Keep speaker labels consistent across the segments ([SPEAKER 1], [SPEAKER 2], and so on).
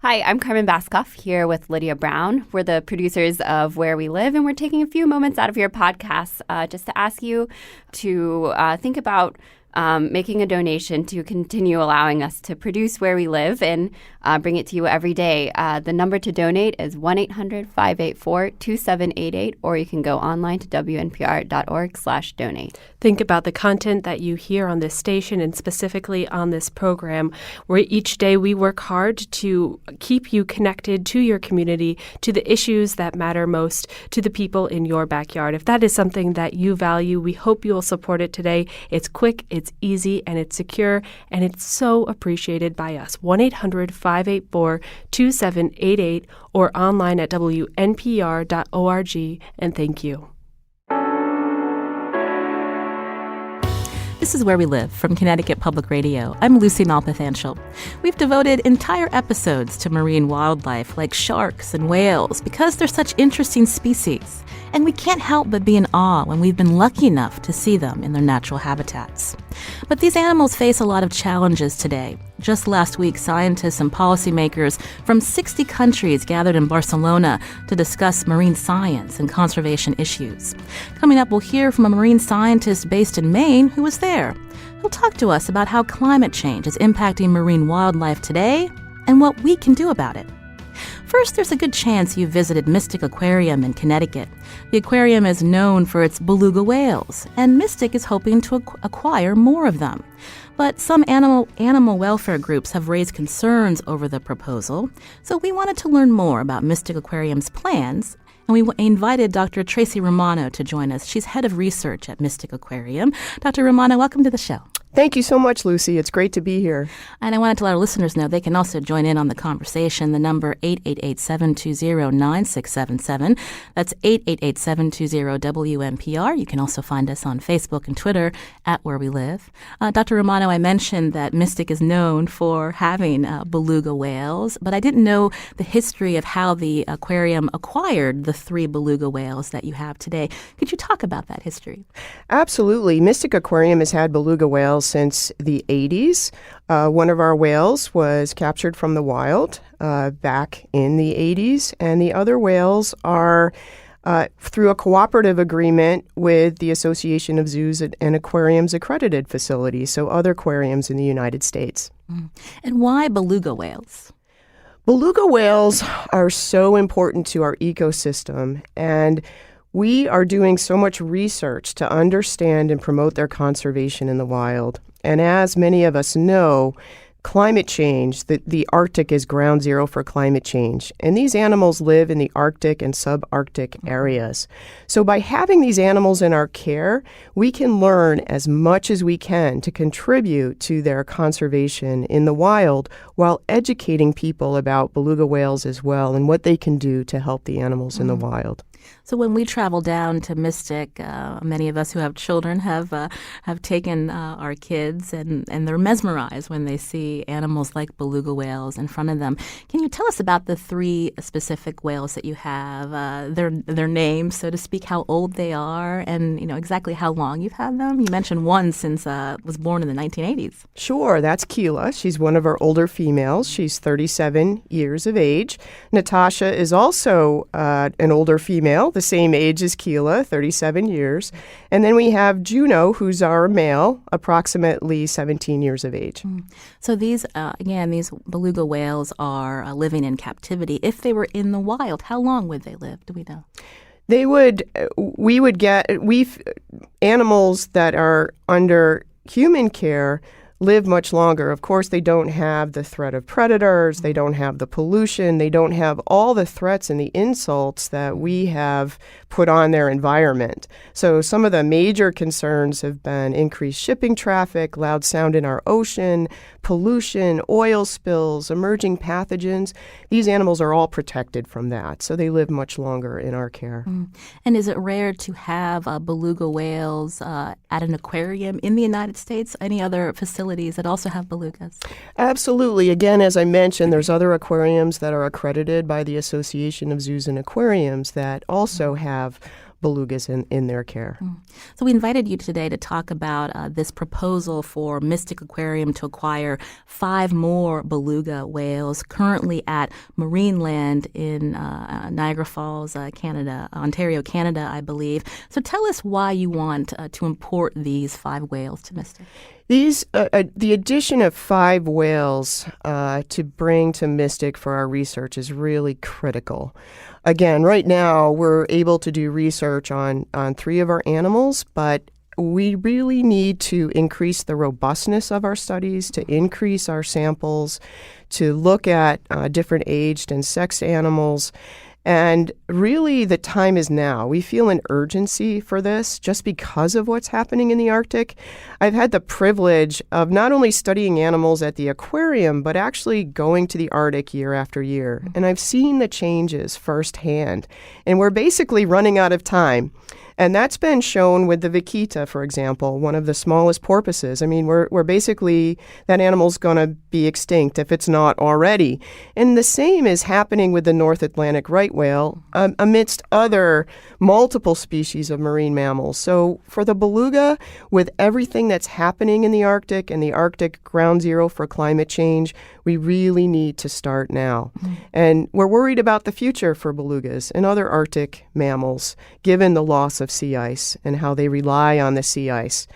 [SPEAKER 1] Hi, I'm Carmen Baskoff here with Lydia Brown. We're the producers of Where We Live, and we're taking a few moments out of your podcast just to ask you to think about making a donation to continue allowing us to produce Where We Live and bring it to you every day. The number to donate is 1-800-584-2788, or you can go online to wnpr.org/donate.
[SPEAKER 2] Think about the content that you hear on this station and specifically on this program, where each day we work hard to keep you connected to your community, to the issues that matter most, to the people in your backyard. If that is something that you value, we hope you will support it today. It's quick, it's easy, and it's secure, and it's so appreciated by us. 1-800-584-2788 or online at wnpr.org, and thank you.
[SPEAKER 3] This is Where We Live from Connecticut Public Radio. I'm Lucy Malpathanchel. We've devoted entire episodes to marine wildlife like sharks and whales because they're such interesting species. And we can't help but be in awe when we've been lucky enough to see them in their natural habitats. But these animals face a lot of challenges today. Just last week, scientists and policymakers from 60 countries gathered in Barcelona to discuss marine science and conservation issues. Coming up, we'll hear from a marine scientist based in Maine who was there. He'll talk to us about how climate change is impacting marine wildlife today and what we can do about it. First, there's a good chance you visited Mystic Aquarium in Connecticut. The aquarium is known for its beluga whales, and Mystic is hoping to acquire more of them. But some animal welfare groups have raised concerns over the proposal, so we wanted to learn more about Mystic Aquarium's plans, and we invited Dr. Tracy Romano to join us. She's head of research at Mystic Aquarium. Dr. Romano, welcome to the show.
[SPEAKER 4] Thank you so much, Lucy. It's great to be here.
[SPEAKER 3] And I wanted to let our listeners know they can also join in on the conversation. The number 888-720-9677. That's 888-720-WNPR. You can also find us on Facebook and Twitter at Where We Live. Dr. Romano, I mentioned that Mystic is known for having beluga whales, but I didn't know the history of how the aquarium acquired the 3 beluga whales that you have today. Could you talk about that history?
[SPEAKER 4] Absolutely. Mystic Aquarium has had beluga whales since the 80s. One of our whales was captured from the wild back in the 80s, and the other whales are through a cooperative agreement with the Association of Zoos and Aquariums accredited facilities, so other aquariums in the United States.
[SPEAKER 3] And why beluga whales?
[SPEAKER 4] Beluga whales are so important to our ecosystem, and we are doing so much research to understand and promote their conservation in the wild. And as many of us know, climate change, the Arctic is ground zero for climate change. And these animals live in the Arctic and subarctic areas. So by having these animals in our care, we can learn as much as we can to contribute to their conservation in the wild while educating people about beluga whales as well and what they can do to help the animals in the wild.
[SPEAKER 3] So when we travel down to Mystic, many of us who have children have taken our kids, and they're mesmerized when they see animals like beluga whales in front of them. Can you tell us about the 3 specific whales that you have, their names, so to speak, how old they are, and exactly how long you've had them? You mentioned one since was born in the 1980s.
[SPEAKER 4] Sure, that's Keela. She's one of our older females. She's 37 years of age. Natasha is also an older female, the same age as Keela, 37 years. And then we have Juno, who's our male, approximately 17 years of age.
[SPEAKER 3] So these beluga whales are living in captivity. If they were in the wild, how long would they live? Do we know?
[SPEAKER 4] Animals that are under human care live much longer. Of course, they don't have the threat of predators, they don't have the pollution, they don't have all the threats and the insults that we have put on their environment. So some of the major concerns have been increased shipping traffic, loud sound in our ocean, pollution, oil spills, emerging pathogens. These animals are all protected from that, so they live much longer in our care.
[SPEAKER 3] And is it rare to have beluga whales at an aquarium in the United States? Any other facilities that also have belugas?
[SPEAKER 4] Absolutely. Again, as I mentioned, there's other aquariums that are accredited by the Association of Zoos and Aquariums that also have belugas in their care.
[SPEAKER 3] So we invited you today to talk about this proposal for Mystic Aquarium to acquire 5 more beluga whales currently at Marineland in Niagara Falls, Canada, Ontario, Canada, I believe. So tell us why you want to import these 5 whales to Mystic.
[SPEAKER 4] The addition of 5 whales to bring to Mystic for our research is really critical. Again, right now we're able to do research on 3 of our animals, but we really need to increase the robustness of our studies, to increase our samples, to look at different aged and sexed animals. And really, the time is now. We feel an urgency for this just because of what's happening in the Arctic. I've had the privilege of not only studying animals at the aquarium, but actually going to the Arctic year after year. And I've seen the changes firsthand. And we're basically running out of time. And that's been shown with the vaquita, for example, one of the smallest porpoises. I mean, we're basically, that animal's going to be extinct if it's not already. And the same is happening with the North Atlantic right whale amidst other multiple species of marine mammals. So for the beluga, with everything that's happening in the Arctic and the Arctic ground zero for climate change, we really need to start now. And we're worried about the future for belugas and other Arctic mammals, given the loss of sea ice and how they rely on the sea ice.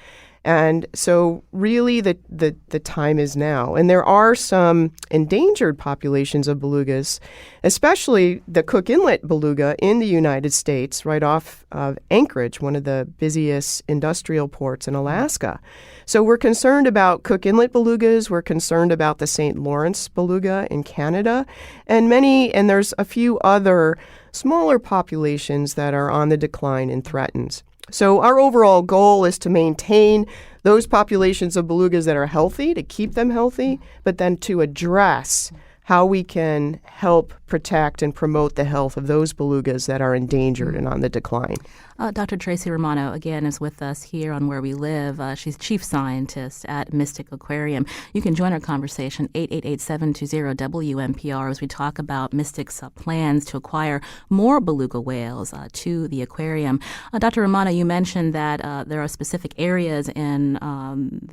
[SPEAKER 4] And so really the time is now. And there are some endangered populations of belugas, especially the Cook Inlet beluga in the United States, right off of Anchorage, one of the busiest industrial ports in Alaska. So we're concerned about Cook Inlet belugas. We're concerned about the St. Lawrence beluga in Canada, and there's a few other smaller populations that are on the decline and threatened. So our overall goal is to maintain those populations of belugas that are healthy, to keep them healthy, but then to address how we can help protect and promote the health of those belugas that are endangered and on the decline.
[SPEAKER 3] Dr. Tracy Romano, again, is with us here on Where We Live. She's chief scientist at Mystic Aquarium. You can join our conversation, 888-720-WNPR, as we talk about Mystic's plans to acquire more beluga whales to the aquarium. Dr. Romano, you mentioned that there are specific areas in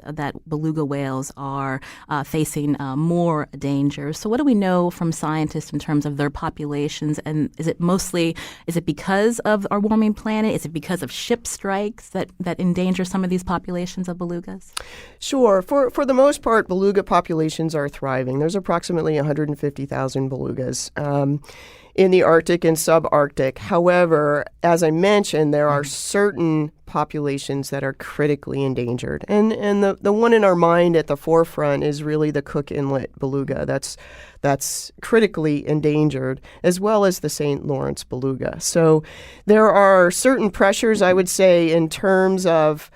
[SPEAKER 3] that beluga whales are facing more danger. So what do we know from scientists in terms of their populations? And is it because of our warming planet? Is it because of ship strikes that endanger some of these populations of belugas?
[SPEAKER 4] Sure. For the most part, beluga populations are thriving. There's approximately 150,000 belugas in the Arctic and subarctic. However, as I mentioned, there are certain populations that are critically endangered. And the one in our mind at the forefront is really the Cook Inlet beluga. That's critically endangered, as well as the St. Lawrence beluga. So there are certain pressures, I would say, in terms of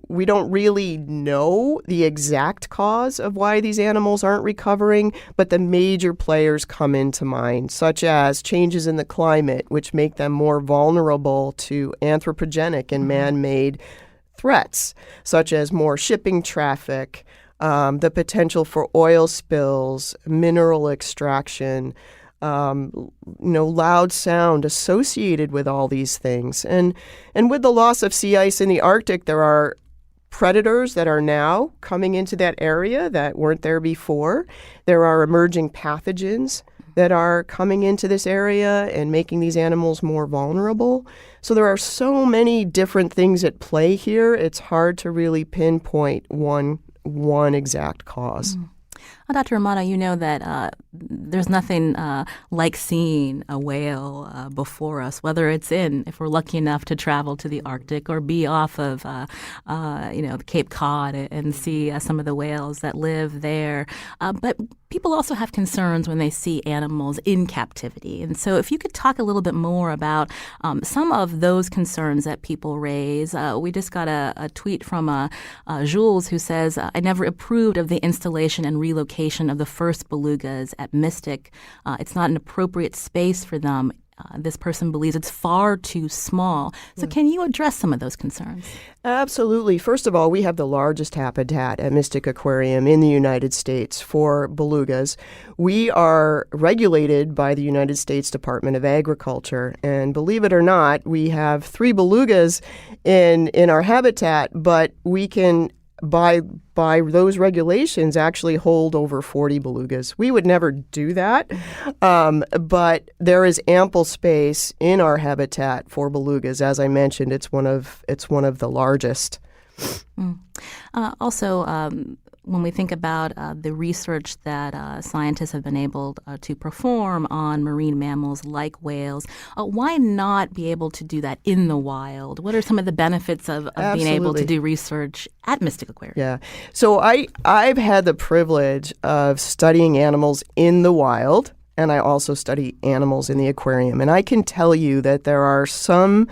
[SPEAKER 4] we don't really know the exact cause of why these animals aren't recovering, but the major players come into mind, such as changes in the climate, which make them more vulnerable to anthropogenic and man-made threats, such as more shipping traffic, the potential for oil spills, mineral extraction, loud sound associated with all these things. And with the loss of sea ice in the Arctic, there are predators that are now coming into that area that weren't there before. There are emerging pathogens that are coming into this area and making these animals more vulnerable. So there are so many different things at play here. It's hard to really pinpoint one exact cause.
[SPEAKER 3] Dr. Romano, you know that there's nothing like seeing a whale before us, whether it's if we're lucky enough to travel to the Arctic or be off of, Cape Cod and see some of the whales that live there. But people also have concerns when they see animals in captivity. And so if you could talk a little bit more about some of those concerns that people raise. We just got a tweet from Jules who says, I never approved of the installation and relocation of the first belugas at Mystic. It's not an appropriate space for them. this person believes it's far too small. So can you address some of those concerns?
[SPEAKER 4] Absolutely. First of all, we have the largest habitat at Mystic Aquarium in the United States for belugas. We are regulated by the United States Department of Agriculture. And believe it or not, we have 3 belugas in our habitat, but we can by those regulations, actually hold over 40 belugas. We would never do that, but there is ample space in our habitat for belugas. As I mentioned, it's one of the largest.
[SPEAKER 3] When we think about the research that scientists have been able to perform on marine mammals like whales, why not be able to do that in the wild? What are some of the benefits of being able to do research at Mystic Aquarium?
[SPEAKER 4] Yeah. So I've had the privilege of studying animals in the wild, and I also study animals in the aquarium. And I can tell you that there are some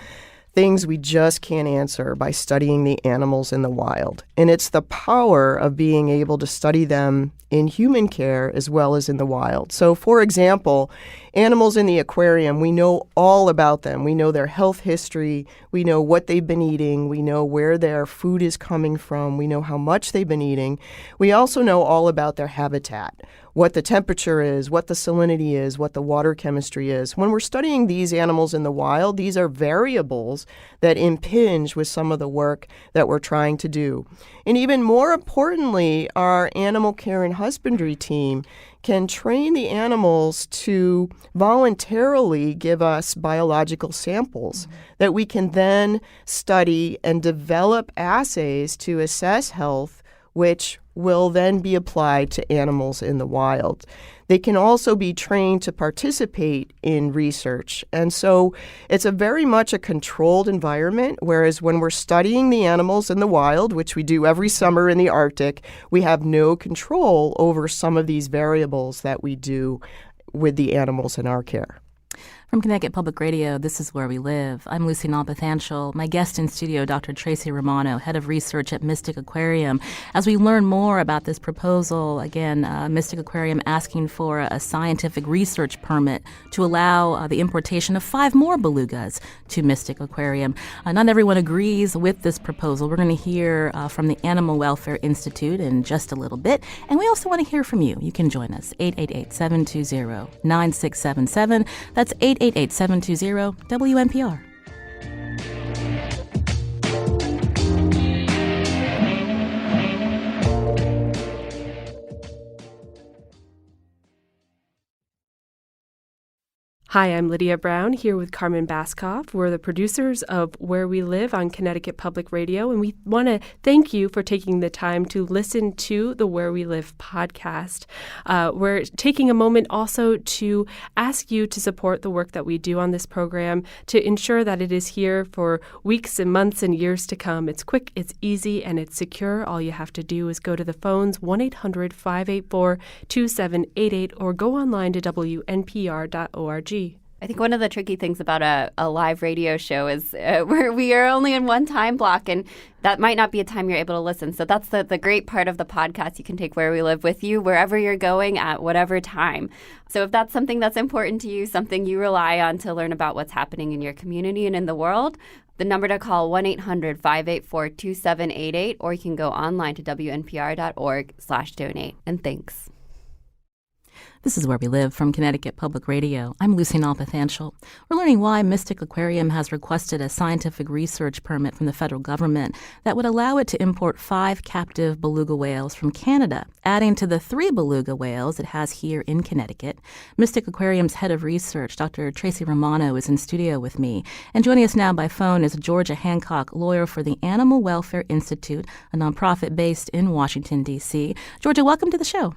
[SPEAKER 4] things we just can't answer by studying the animals in the wild. And it's the power of being able to study them in human care as well as in the wild. So, for example, animals in the aquarium, we know all about them. We know their health history. We know what they've been eating. We know where their food is coming from. We know how much they've been eating. We also know all about their habitat, what the temperature is, what the salinity is, what the water chemistry is. When we're studying these animals in the wild, these are variables that impinge with some of the work that we're trying to do. And even more importantly, our animal care and husbandry team can train the animals to voluntarily give us biological samples that we can then study and develop assays to assess health, which will then be applied to animals in the wild. They can also be trained to participate in research. And so it's very much a controlled environment, whereas when we're studying the animals in the wild, which we do every summer in the Arctic, we have no control over some of these variables that we do with the animals in our care.
[SPEAKER 3] From Connecticut Public Radio, this is Where We Live. I'm Lucy Nalpathanchel. My guest in studio, Dr. Tracy Romano, head of research at Mystic Aquarium. As we learn more about this proposal, again, Mystic Aquarium asking for a scientific research permit to allow the importation of 5 more belugas to Mystic Aquarium. Not everyone agrees with this proposal. We're going to hear from the Animal Welfare Institute in just a little bit. And we also want to hear from you. You can join us, 888-720-9677. That's 888-720-WNPR.
[SPEAKER 2] Hi, I'm Lydia Brown here with Carmen Baskoff. We're the producers of Where We Live on Connecticut Public Radio, and we want to thank you for taking the time to listen to the Where We Live podcast. We're taking a moment also to ask you to support the work that we do on this program to ensure that it is here for weeks and months and years to come. It's quick, it's easy, and it's secure. All you have to do is go to the phones 1-800-584-2788 or go online to WNPR.org.
[SPEAKER 1] I think one of the tricky things about a live radio show is where we are only in one time block, and that might not be a time you're able to listen. So that's the great part of the podcast. You can take Where We Live with you wherever you're going at whatever time. So if that's something that's important to you, something you rely on to learn about what's happening in your community and in the world, the number to call 1-800-584-2788, or you can go online to WNPR.org/donate. And thanks.
[SPEAKER 3] This is Where We Live from Connecticut Public Radio. I'm Lucy Nalpathanchel. We're learning why Mystic Aquarium has requested a scientific research permit from the federal government that would allow it to import 5 captive beluga whales from Canada, adding to the 3 beluga whales it has here in Connecticut. Mystic Aquarium's head of research, Dr. Tracy Romano, is in studio with me. And joining us now by phone is Georgia Hancock, lawyer for the Animal Welfare Institute, a nonprofit based in Washington, D.C. Georgia, welcome to the show.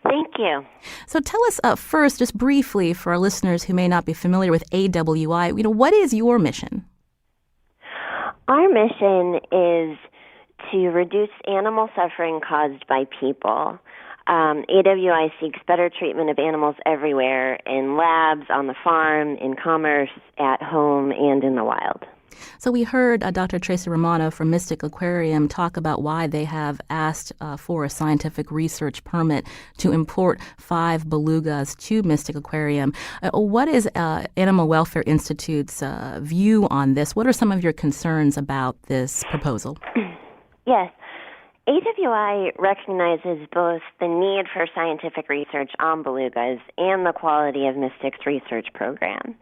[SPEAKER 5] Thank you.
[SPEAKER 3] So tell us first, just briefly, for our listeners who may not be familiar with AWI, what is your mission?
[SPEAKER 5] Our mission is to reduce animal suffering caused by people. AWI seeks better treatment of animals everywhere, in labs, on the farm, in commerce, at home, and in the wild.
[SPEAKER 3] So we heard Dr. Tracy Romano from Mystic Aquarium talk about why they have asked for a scientific research permit to import 5 belugas to Mystic Aquarium. What is Animal Welfare Institute's view on this? What are some of your concerns about this proposal?
[SPEAKER 5] Yes. AWI recognizes both the need for scientific research on belugas and the quality of Mystic's research program.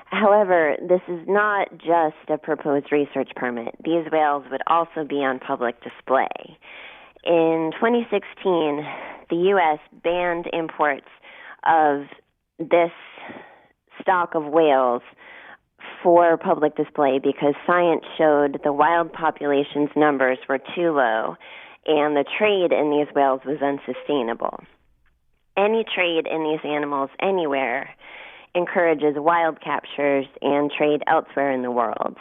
[SPEAKER 5] However, this is not just a proposed research permit. These whales would also be on public display. In 2016, the U.S. banned imports of this stock of whales for public display because science showed the wild population's numbers were too low and the trade in these whales was unsustainable. Any trade in these animals anywhere encourages wild captures and trade elsewhere in the world.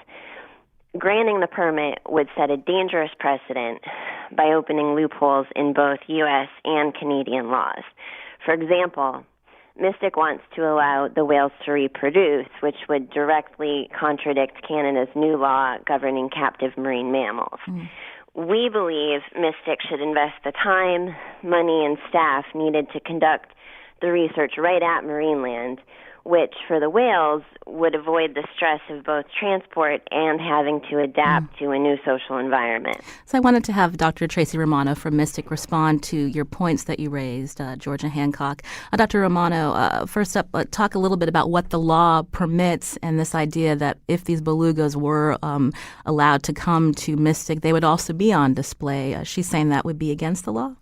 [SPEAKER 5] Granting the permit would set a dangerous precedent by opening loopholes in both U.S. and Canadian laws. For example, Mystic wants to allow the whales to reproduce, which would directly contradict Canada's new law governing captive marine mammals. We believe Mystic should invest the time, money, and staff needed to conduct the research right at Marineland, which for the whales would avoid the stress of both transport and having to adapt to a new social environment.
[SPEAKER 3] So I wanted to have Dr. Tracy Romano from Mystic respond to your points that you raised, Georgia Hancock. Dr. Romano, first up, talk a little bit about what the law permits and this idea that if these belugas were allowed to come to Mystic, they would also be on display. She's saying that would be against the law?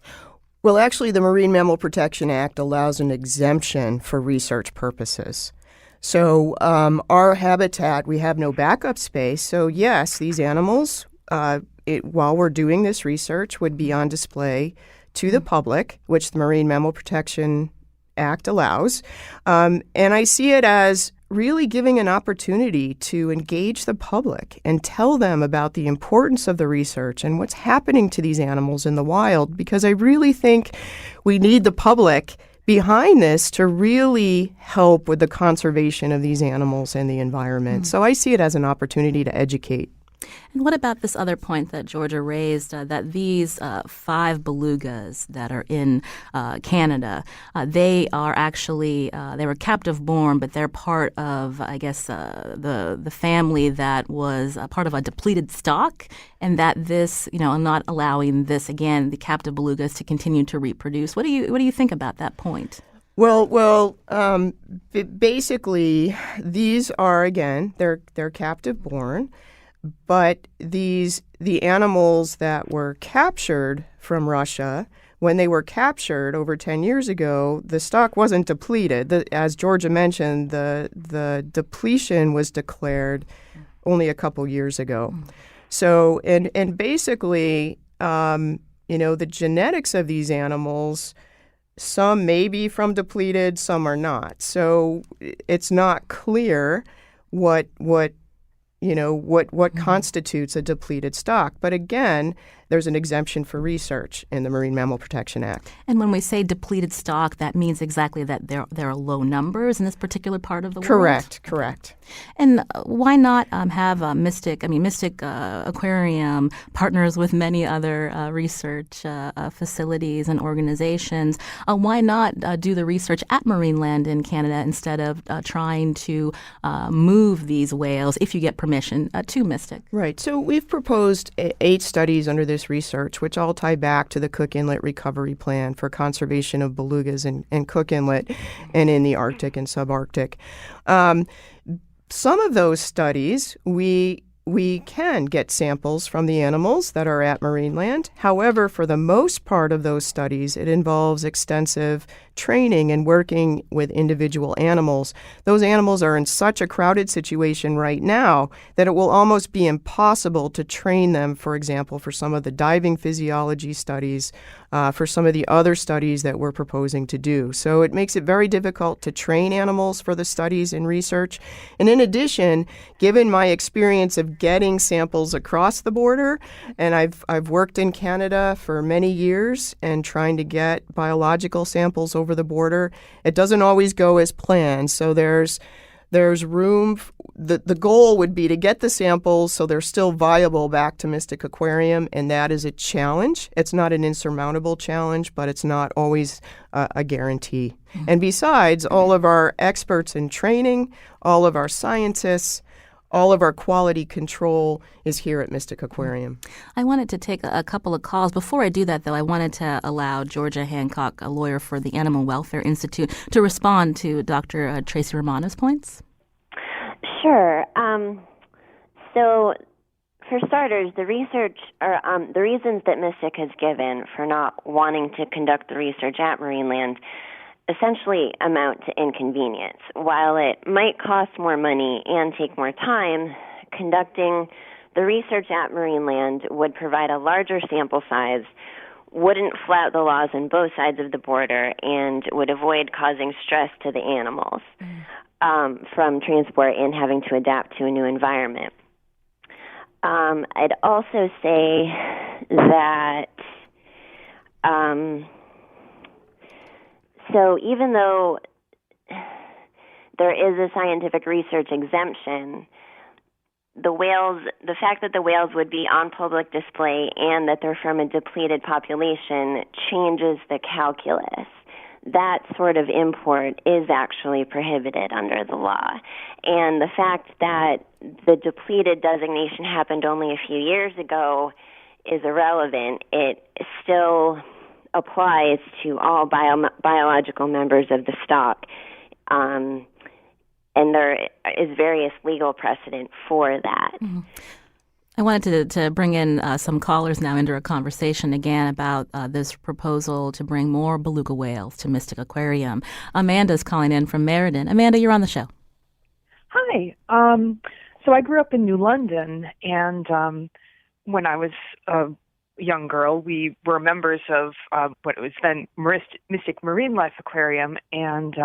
[SPEAKER 4] Well, actually, the Marine Mammal Protection Act allows an exemption for research purposes. So our habitat, we have no backup space. So yes, these animals, while we're doing this research, would be on display to the public, which the Marine Mammal Protection Act allows. And I see it as really giving an opportunity to engage the public and tell them about the importance of the research and what's happening to these animals in the wild, because I really think we need the public behind this to really help with the conservation of these animals and the environment. So I see it as an opportunity to educate.
[SPEAKER 3] And what about this other point that Georgia raised, that these 5 belugas that are in Canada, they are actually, they were captive born, but they're part of, I guess, the family that was part of a depleted stock, and that this, not allowing this, again, the captive belugas to continue to reproduce. What do you think about that point?
[SPEAKER 4] Well, basically, these are, again, they're captive born. But the animals that were captured from Russia, when they were captured over 10 years ago, the stock wasn't depleted. As Georgia mentioned, the depletion was declared only a couple years ago. So, and basically, the genetics of these animals, some may be from depleted, some are not. So it's not clear what constitutes a depleted stock. But again, there's an exemption for research in the Marine Mammal Protection Act.
[SPEAKER 3] And when we say depleted stock, that means exactly that there are low numbers in this particular part of the
[SPEAKER 4] world?
[SPEAKER 3] Correct. And why not have Mystic? Mystic Aquarium partners with many other research facilities and organizations. Why not do the research at Marineland in Canada instead of trying to move these whales, if you get permission, to Mystic?
[SPEAKER 4] Right. So we've proposed 8 studies under this research, which all tie back to the Cook Inlet Recovery Plan for conservation of belugas in Cook Inlet and in the Arctic and subarctic. Some of those studies, we can get samples from the animals that are at Marineland. However, for the most part of those studies, it involves extensive training and working with individual animals. Those animals are in such a crowded situation right now that it will almost be impossible to train them, for example, for some of the diving physiology studies, for some of the other studies that we're proposing to do. So it makes it very difficult to train animals for the studies and research. And in addition, given my experience of getting samples across the border, and I've worked in Canada for many years and trying to get biological samples over the border, it doesn't always go as planned. So there's there's room. The goal would be to get the samples so they're still viable back to Mystic Aquarium, and that is a challenge. It's not an insurmountable challenge, but it's not always a guarantee. And besides, all of our experts in training, all of our scientists, all of our quality control is here at Mystic Aquarium.
[SPEAKER 3] I wanted to take a couple of calls. Before I do that, though, I wanted to allow Georgia Hancock, a lawyer for the Animal Welfare Institute, to respond to Dr. Tracy Romano's points.
[SPEAKER 5] Sure. So, for starters, the research or the reasons that Mystic has given for not wanting to conduct the research at Marineland essentially amount to inconvenience. While it might cost more money and take more time, conducting the research at Marineland would provide a larger sample size, wouldn't flout the laws on both sides of the border, and would avoid causing stress to the animals from transport and having to adapt to a new environment. I'd also say that so even though there is a scientific research exemption, the fact that the whales would be on public display and that they're from a depleted population changes the calculus. That sort of import is actually prohibited under the law. And the fact that the depleted designation happened only a few years ago is irrelevant. It still applies to all biological members of the stock. And there is various legal precedent for that.
[SPEAKER 3] Mm-hmm. I wanted to bring in some callers now into a conversation again about this proposal to bring more beluga whales to Mystic Aquarium. Amanda's calling in from Meriden. Amanda, you're on the show.
[SPEAKER 6] Hi. So I grew up in New London, and when I was a young girl, we were members of what was then Mystic Marine Life Aquarium, and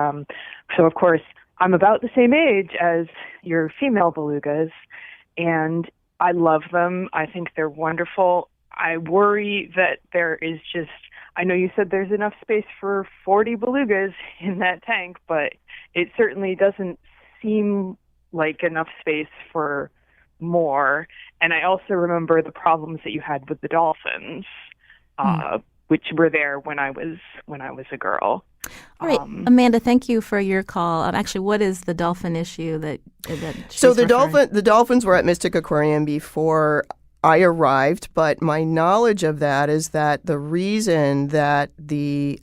[SPEAKER 6] so of course I'm about the same age as your female belugas, and I love them. I think they're wonderful. I worry that there is just, I know you said there's enough space for 40 belugas in that tank, but it certainly doesn't seem like enough space for more. And I also remember the problems that you had with the dolphins, which were there when I was a girl.
[SPEAKER 3] All right, Amanda, thank you for your call. Actually, what is the dolphin issue that
[SPEAKER 4] So the dolphins were at Mystic Aquarium before I arrived, but my knowledge of that is that the reason that the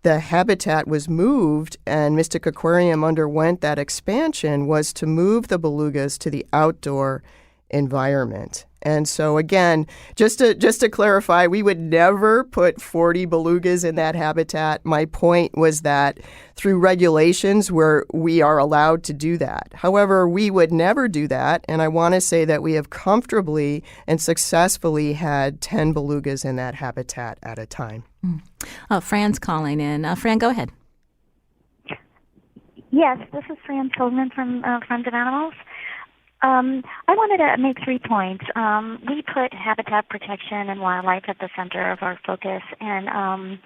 [SPEAKER 4] habitat was moved and Mystic Aquarium underwent that expansion was to move the belugas to the outdoor environment. And so again, just to clarify, we would never put 40 belugas in that habitat. My point was that through regulations where we are allowed to do that. However, we would never do that. And I want to say that we have comfortably and successfully had 10 belugas in that habitat at a time.
[SPEAKER 3] Fran's calling in. Fran, go ahead.
[SPEAKER 7] Yes, this is Fran Tillman from Friends of Animals. I wanted to make 3 points. We put habitat protection and wildlife at the center of our focus, and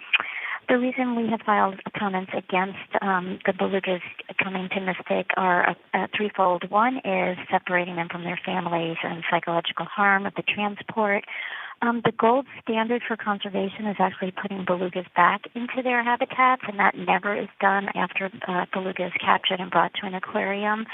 [SPEAKER 7] the reason we have filed opponents against the belugas coming to Mystic are threefold. One is separating them from their families and psychological harm of the transport. The gold standard for conservation is actually putting belugas back into their habitats, and that never is done after beluga is captured and brought to an aquarium.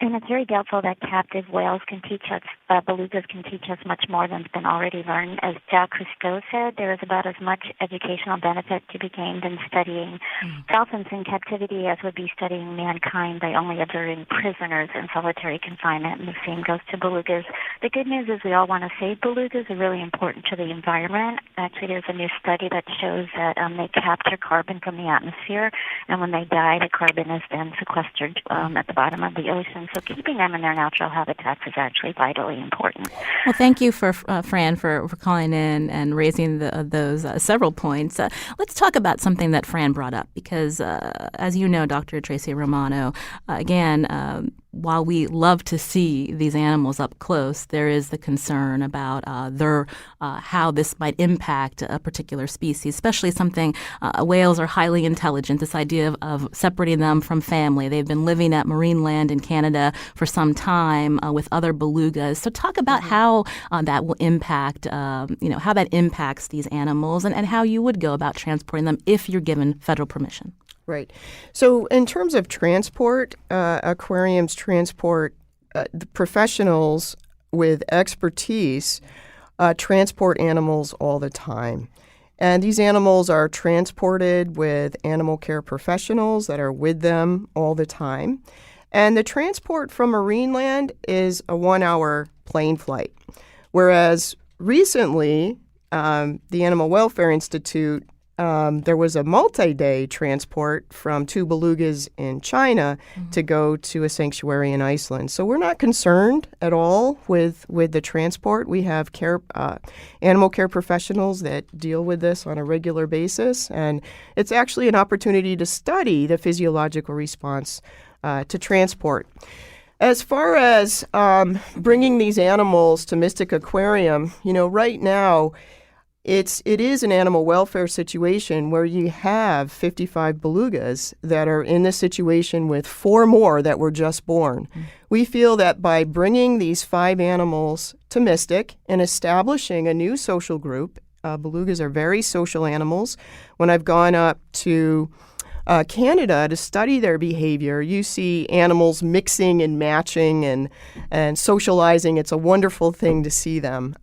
[SPEAKER 7] And it's very doubtful that captive whales can teach us, belugas can teach us much more than's been already learned. As Jacques Cousteau said, there is about as much educational benefit to be gained in studying dolphins in captivity as would be studying mankind by only observing prisoners in solitary confinement, and the same goes to belugas. The good news is we all want to save belugas. They're really important to the environment. Actually, there's a new study that shows that they capture carbon from the atmosphere, and when they die, the carbon is then sequestered at the bottom of the ocean. So keeping them in their natural habitats is actually vitally important.
[SPEAKER 3] Well, thank you for Fran for calling in and raising those several points. Let's talk about something that Fran brought up because, as you know, Dr. Tracy Romano, again, while we love to see these animals up close, there is the concern about how this might impact a particular species, especially something whales are highly intelligent. This idea of separating them from family. They've been living at marine land in Canada for some time with other belugas. So talk about how that will impact, how that impacts these animals and how you would go about transporting them if you're given federal permission.
[SPEAKER 4] Right. So in terms of transport, aquariums transport the professionals with expertise transport animals all the time. And these animals are transported with animal care professionals that are with them all the time. And the transport from marine land is a 1-hour plane flight. Whereas recently, the Animal Welfare Institute there was a multi-day transport from 2 belugas in China to go to a sanctuary in Iceland. So we're not concerned at all with the transport. We have animal care professionals that deal with this on a regular basis, and it's actually an opportunity to study the physiological response to transport. As far as bringing these animals to Mystic Aquarium, right now, it is an animal welfare situation where you have 55 belugas that are in this situation with 4 more that were just born. We feel that by bringing these 5 animals to Mystic and establishing a new social group, belugas are very social animals. When I've gone up to Canada to study their behavior, you see animals mixing and matching and socializing. It's a wonderful thing to see them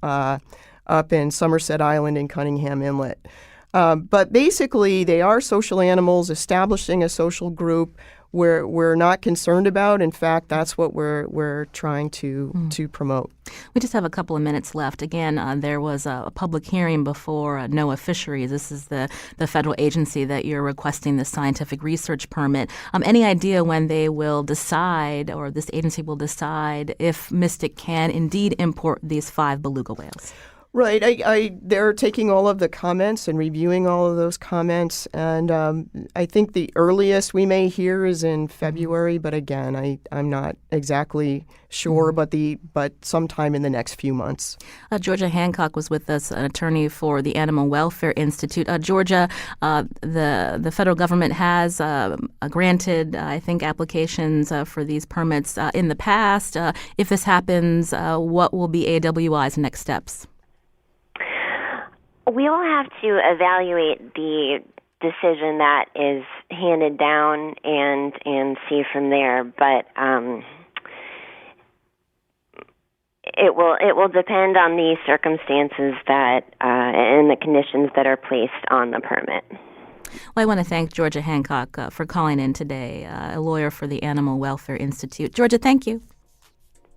[SPEAKER 4] up in Somerset Island and Cunningham Inlet. But basically, they are social animals. Establishing a social group we're not concerned about. In fact, that's what we're trying to promote.
[SPEAKER 3] We just have a couple of minutes left. Again, there was a public hearing before NOAA Fisheries. This is the federal agency that you're requesting the scientific research permit. Any idea when they will decide, or this agency will decide, if Mystic can indeed import these 5 beluga whales?
[SPEAKER 4] Right. They're taking all of the comments and reviewing all of those comments. And I think the earliest we may hear is in February. But again, I'm not exactly sure, but sometime in the next few months.
[SPEAKER 3] Georgia Hancock was with us, an attorney for the Animal Welfare Institute. Georgia, the federal government has granted, I think, applications for these permits in the past. If this happens, what will be AWI's next steps?
[SPEAKER 5] We'll have to evaluate the decision that is handed down and see from there. But it will depend on the circumstances that and the conditions that are placed on the permit.
[SPEAKER 3] Well, I want to thank Georgia Hancock for calling in today, a lawyer for the Animal Welfare Institute. Georgia, thank you.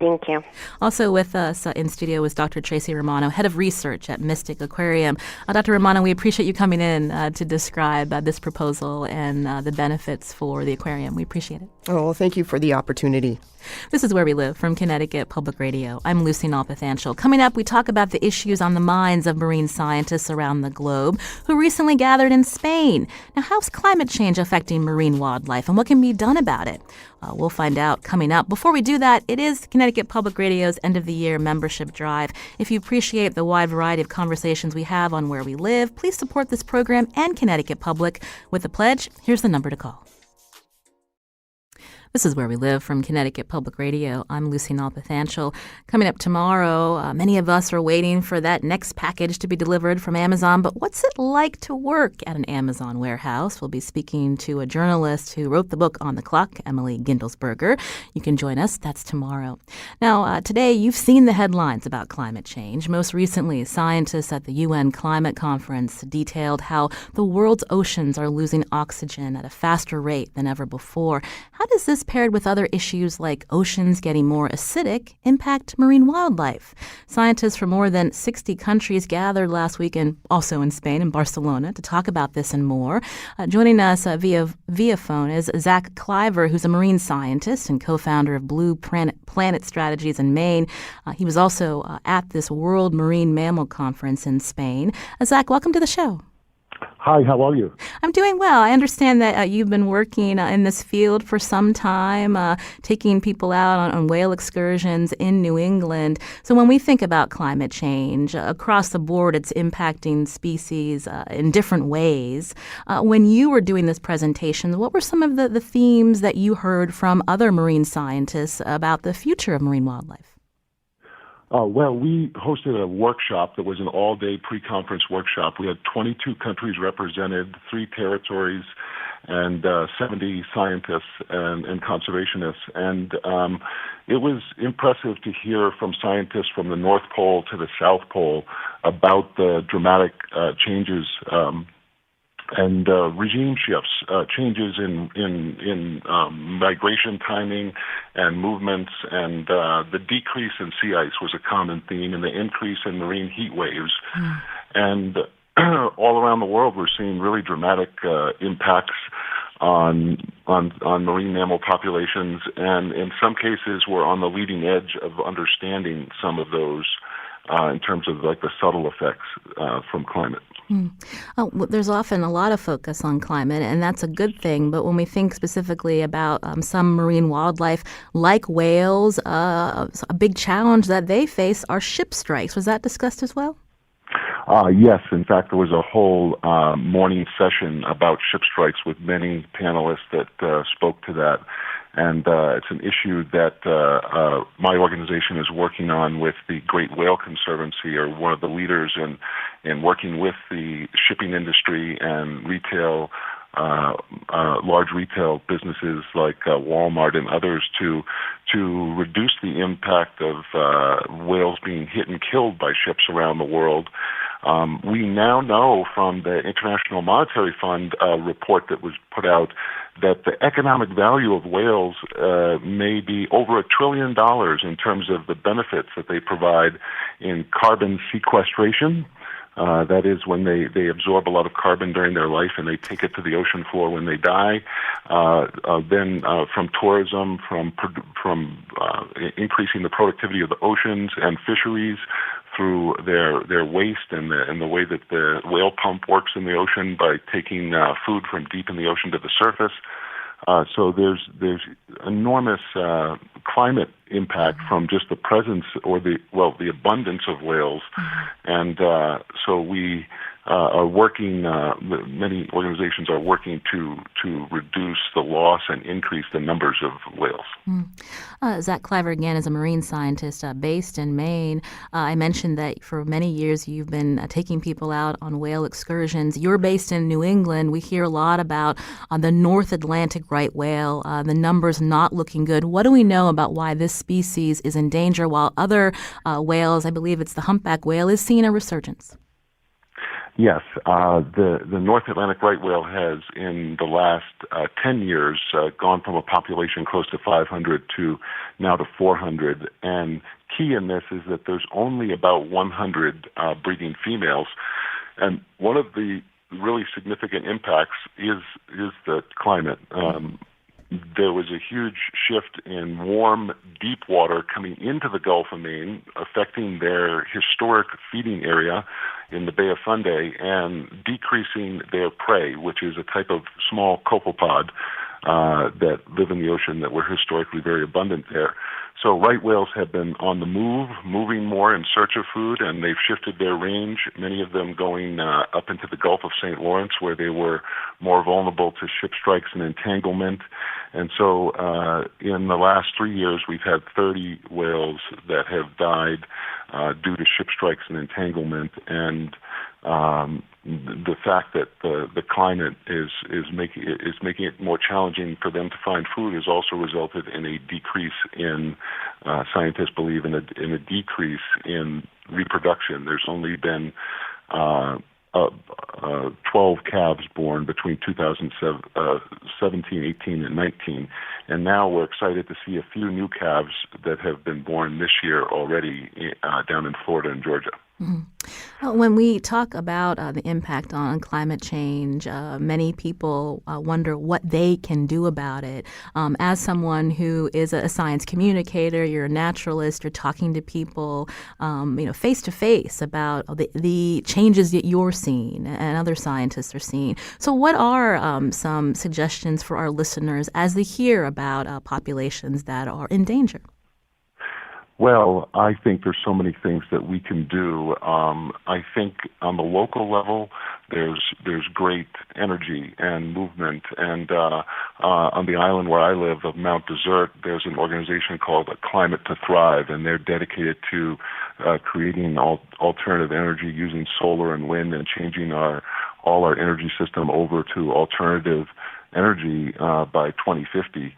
[SPEAKER 5] Thank you.
[SPEAKER 3] Also with us in studio is Dr. Tracy Romano, head of research at Mystic Aquarium. Dr. Romano, we appreciate you coming in to describe this proposal and the benefits for the aquarium. We appreciate it.
[SPEAKER 4] Oh, well, thank you for the opportunity.
[SPEAKER 3] This is Where We Live from Connecticut Public Radio. I'm Lucy Nalpathanchel. Coming up, we talk about the issues on the minds of marine scientists around the globe who recently gathered in Spain. Now, how's climate change affecting marine wildlife, and what can be done about it? We'll find out coming up. Before we do that, it is Connecticut Public Radio's end-of-the-year membership drive. If you appreciate the wide variety of conversations we have on Where We Live, please support this program and Connecticut Public with a pledge. Here's the number to call. This is Where We Live from Connecticut Public Radio. I'm Lucy Nalpathanchel. Coming up tomorrow, many of us are waiting for that next package to be delivered from Amazon. But what's it like to work at an Amazon warehouse? We'll be speaking to a journalist who wrote the book On the Clock, Emily Gindelsberger. You can join us. That's tomorrow. Now, today, you've seen the headlines about climate change. Most recently, scientists at the UN Climate Conference detailed how the world's oceans are losing oxygen at a faster rate than ever before. How does this, paired with other issues like oceans getting more acidic, impact marine wildlife? Scientists from more than 60 countries gathered last weekend, also in Spain, in Barcelona, to talk about this and more. Joining us via phone is Zach Cliver, who's a marine scientist and co-founder of Blue Planet Strategies in Maine. He was also at this World Marine Mammal Conference in Spain. Zach, welcome to the show.
[SPEAKER 8] Hi, how are you?
[SPEAKER 3] I'm doing well. I understand that you've been working in this field for some time, taking people out on whale excursions in New England. So when we think about climate change, across the board, it's impacting species in different ways. When you were doing this presentation, what were some of the themes that you heard from other marine scientists about the future of marine wildlife?
[SPEAKER 8] Well, we hosted a workshop that was an all-day pre-conference workshop. We had 22 countries represented, 3 territories, and 70 scientists and conservationists. And it was impressive to hear from scientists from the North Pole to the South Pole about the dramatic changes and regime shifts, changes in migration timing and movements, and the decrease in sea ice was a common theme, and the increase in marine heat waves. And all around the world, we're seeing really dramatic impacts on marine mammal populations, and in some cases, we're on the leading edge of understanding some of those in terms of like the subtle effects from climate.
[SPEAKER 3] Well, there's often a lot of focus on climate, and that's a good thing. But when we think specifically about some marine wildlife, like whales, a big challenge that they face are ship strikes. Was that discussed as well?
[SPEAKER 8] Yes. In fact, there was a whole morning session about ship strikes with many panelists that spoke to that. And it's an issue that my organization is working on with the Great Whale Conservancy, or one of the leaders in working with the shipping industry and retail, large retail businesses like Walmart and others to reduce the impact of whales being hit and killed by ships around the world. We now know from the International Monetary Fund report that was put out that the economic value of whales may be over $1 trillion in terms of the benefits that they provide in carbon sequestration. That is when they absorb a lot of carbon during their life and they take it to the ocean floor when they die. Then from tourism, from increasing the productivity of the oceans and fisheries through their waste and the way that the whale pump works in the ocean by taking food from deep in the ocean to the surface. So there's enormous climate impact from just the presence or the abundance of whales, and so we are working. Many organizations are working to reduce the loss and increase the numbers of whales.
[SPEAKER 3] Zach Cliver again is a marine scientist based in Maine. I mentioned that for many years you've been taking people out on whale excursions. You're based in New England. We hear a lot about the North Atlantic right whale, the numbers not looking good. What do we know about why this species is in danger while other whales, I believe it's the humpback whale, is seeing a resurgence?
[SPEAKER 8] Yes, the North Atlantic right whale has, in the last 10 years, gone from a population close to 500 to now to 400. And key in this is that there's only about 100 breeding females. And one of the really significant impacts is the climate. There was a huge shift in warm, deep water coming into the Gulf of Maine, affecting their historic feeding area in the Bay of Fundy and decreasing their prey, which is a type of small copepod that live in the ocean that were historically very abundant there. So right whales have been on the move, moving more in search of food, and they've shifted their range, many of them going up into the Gulf of St. Lawrence, where they were more vulnerable to ship strikes and entanglement. And so in the last 3 years, we've had 30 whales that have died due to ship strikes and entanglement. And the fact that the climate is making it more challenging for them to find food has also resulted in a decrease in scientists believe in a decrease in reproduction. There's only been 12 calves born between 2017, 18, and 19, and now we're excited to see a few new calves that have been born this year already down in Florida and Georgia.
[SPEAKER 3] When we talk about the impact on climate change, many people wonder what they can do about it. As someone who is a science communicator, you're a naturalist, you're talking to people, face to face about the changes that you're seeing and other scientists are seeing. So, what are some suggestions for our listeners as they hear about populations that are in danger?
[SPEAKER 8] Well, I think there's so many things that we can do. I think on the local level, there's great energy and movement. And on the island where I live of Mount Desert, there's an organization called Climate to Thrive, and they're dedicated to creating alternative energy using solar and wind and changing all our energy system over to alternative energy by 2050.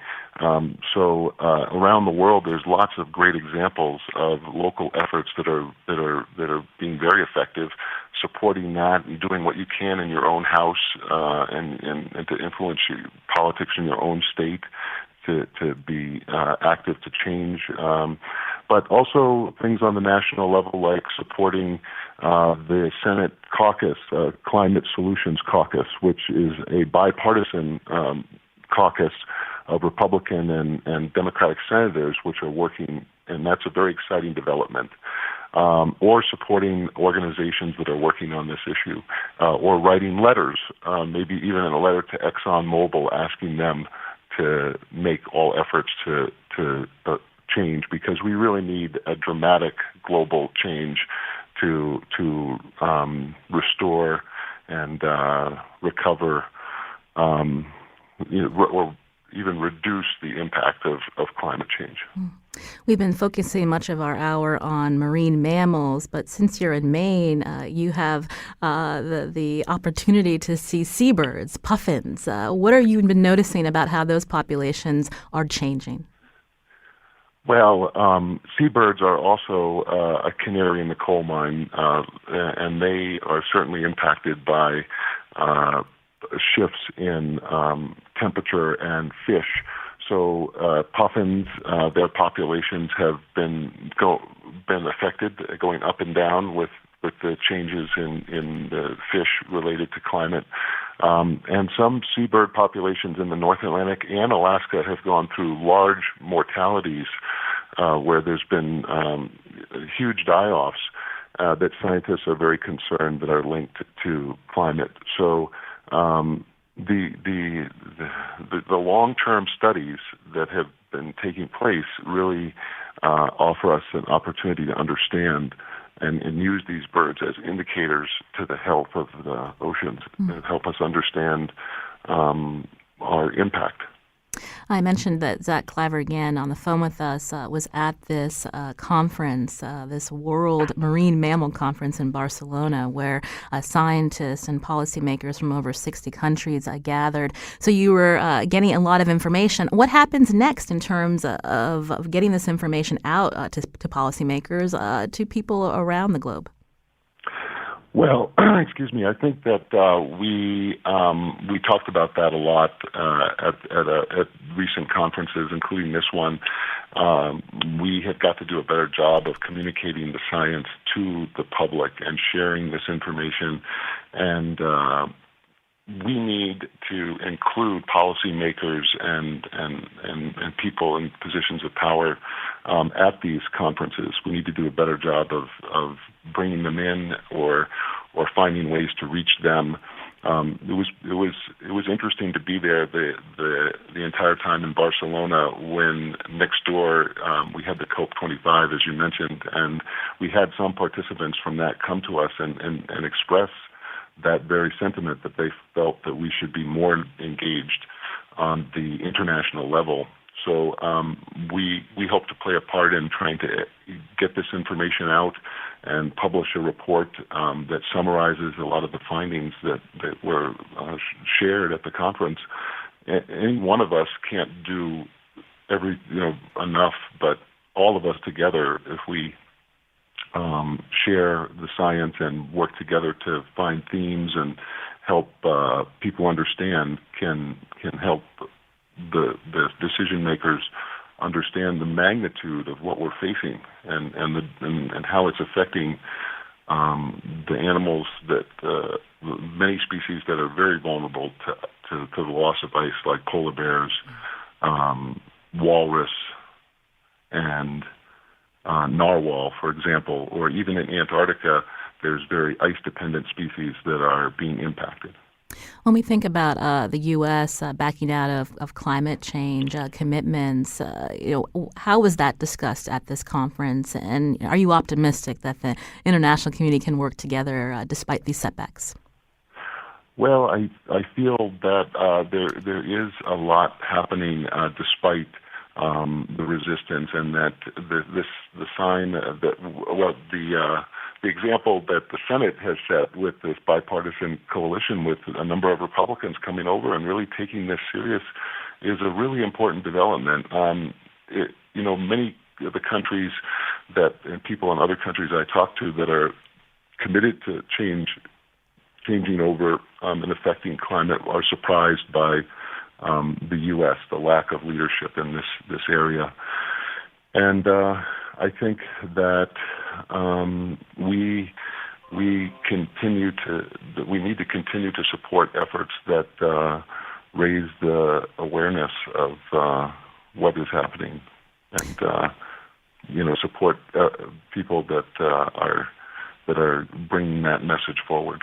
[SPEAKER 8] So around the world, there's lots of great examples of local efforts that are being very effective, supporting that and doing what you can in your own house and to influence politics in your own state to be active to change. But also things on the national level like supporting the Senate caucus, Climate Solutions Caucus, which is a bipartisan caucus of Republican and Democratic senators which are working, and that's a very exciting development. Or supporting organizations that are working on this issue, or writing letters, maybe even a letter to ExxonMobil asking them to make all efforts to change, because we really need a dramatic global change to restore and recover, or even reduce the impact of climate change.
[SPEAKER 3] We've been focusing much of our hour on marine mammals, but since you're in Maine, you have the opportunity to see seabirds, puffins. What have you been noticing about how those populations are changing?
[SPEAKER 8] Well, seabirds are also a canary in the coal mine, and they are certainly impacted by shifts in temperature and fish. So puffins, their populations have been affected, going up and down with the changes in the fish related to climate. And some seabird populations in the North Atlantic and Alaska have gone through large mortalities where there's been huge die-offs that scientists are very concerned that are linked to climate. So the long-term studies that have been taking place really offer us an opportunity to understand and use these birds as indicators to the health of the oceans and help us understand our impact.
[SPEAKER 3] I mentioned that Zach Clavergan on the phone with us was at this conference, this World Marine Mammal Conference in Barcelona, where scientists and policymakers from over 60 countries gathered. So you were getting a lot of information. What happens next in terms of getting this information out to policymakers, to people around the globe?
[SPEAKER 8] Well, excuse me. I think that we talked about that a lot at recent conferences, including this one. We have got to do a better job of communicating the science to the public and sharing this information, and we need to include policymakers and people in positions of power at these conferences. We need to do a better job of bringing them in or finding ways to reach them. It was interesting to be there the entire time in Barcelona when next door we had the COP25, as you mentioned, and we had some participants from that come to us and express that very sentiment, that they felt that we should be more engaged on the international level. So we hope to play a part in trying to get this information out and publish a report that summarizes a lot of the findings that were shared at the conference. Any one of us can't do enough, but all of us together, if we share the science and work together to find themes and help people understand, can help the decision makers understand the magnitude of what we're facing and how it's affecting the animals that many species that are very vulnerable to the loss of ice, like polar bears, walrus, and narwhal, for example, or even in Antarctica, there's very ice-dependent species that are being impacted.
[SPEAKER 3] When we think about the U.S. Backing out of climate change commitments, how was that discussed at this conference? And are you optimistic that the international community can work together despite these setbacks?
[SPEAKER 8] Well, I feel that there is a lot happening despite the resistance, and that the example that the Senate has set with this bipartisan coalition with a number of Republicans coming over and really taking this serious is a really important development. Many of the countries and people in other countries I talk to that are committed to changing over and affecting climate are surprised by the U.S., the lack of leadership in this area. And I think that we need to continue to support efforts that raise the awareness of what is happening, and support people that are bringing that message forward.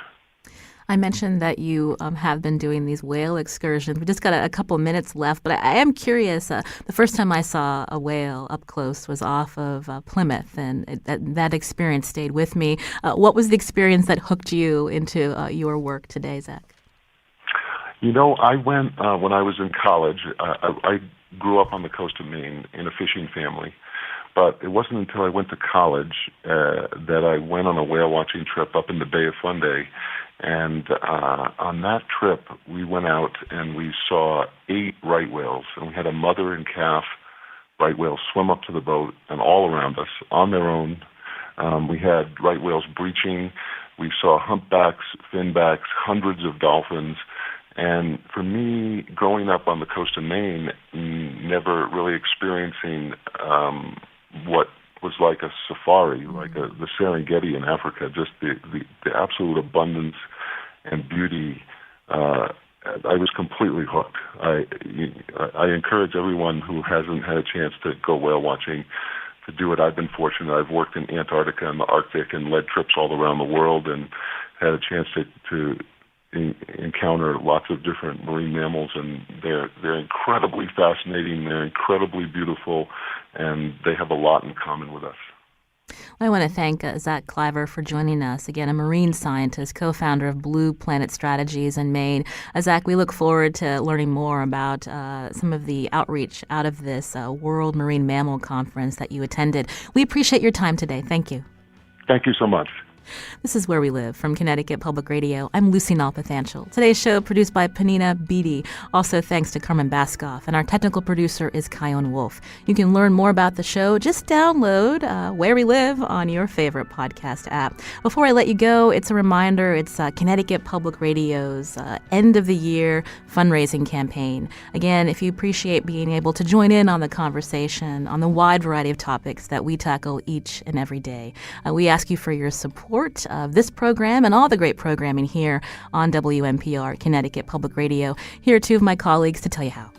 [SPEAKER 3] I mentioned that you have been doing these whale excursions. We just got a couple minutes left, but I am curious. The first time I saw a whale up close was off of Plymouth, and that experience stayed with me. What was the experience that hooked you into your work today, Zach?
[SPEAKER 8] I went when I was in college. I grew up on the coast of Maine in a fishing family. But it wasn't until I went to college that I went on a whale watching trip up in the Bay of Fundy. And on that trip, we went out and we saw 8 right whales. And we had a mother and calf right whales swim up to the boat and all around us on their own. We had right whales breaching. We saw humpbacks, finbacks, hundreds of dolphins. And for me, growing up on the coast of Maine, never really experiencing what was like a safari, like the Serengeti in Africa, just the absolute abundance and beauty. I was completely hooked. I encourage everyone who hasn't had a chance to go whale watching to do it. I've been fortunate. I've worked in Antarctica and the Arctic and led trips all around the world and had a chance to encounter lots of different marine mammals, and they're incredibly fascinating. They're incredibly beautiful, and they have a lot in common with us.
[SPEAKER 3] I want to thank Zach Cliver for joining us. Again, a marine scientist, co-founder of Blue Planet Strategies in Maine. Zach, we look forward to learning more about some of the outreach out of this World Marine Mammal Conference that you attended. We appreciate your time today. Thank you.
[SPEAKER 8] Thank you so much.
[SPEAKER 3] This is Where We Live from Connecticut Public Radio. I'm Lucy Nalpathanchel. Today's show produced by Panina Beatty. Also thanks to Carmen Baskoff. And our technical producer is Kyone Wolf. You can learn more about the show. Just download Where We Live on your favorite podcast app. Before I let you go, it's a reminder. It's Connecticut Public Radio's end of the year fundraising campaign. Again, if you appreciate being able to join in on the conversation on the wide variety of topics that we tackle each and every day, we ask you for your support of this program and all the great programming here on WNPR, Connecticut Public Radio. Here are 2 of my colleagues to tell you how.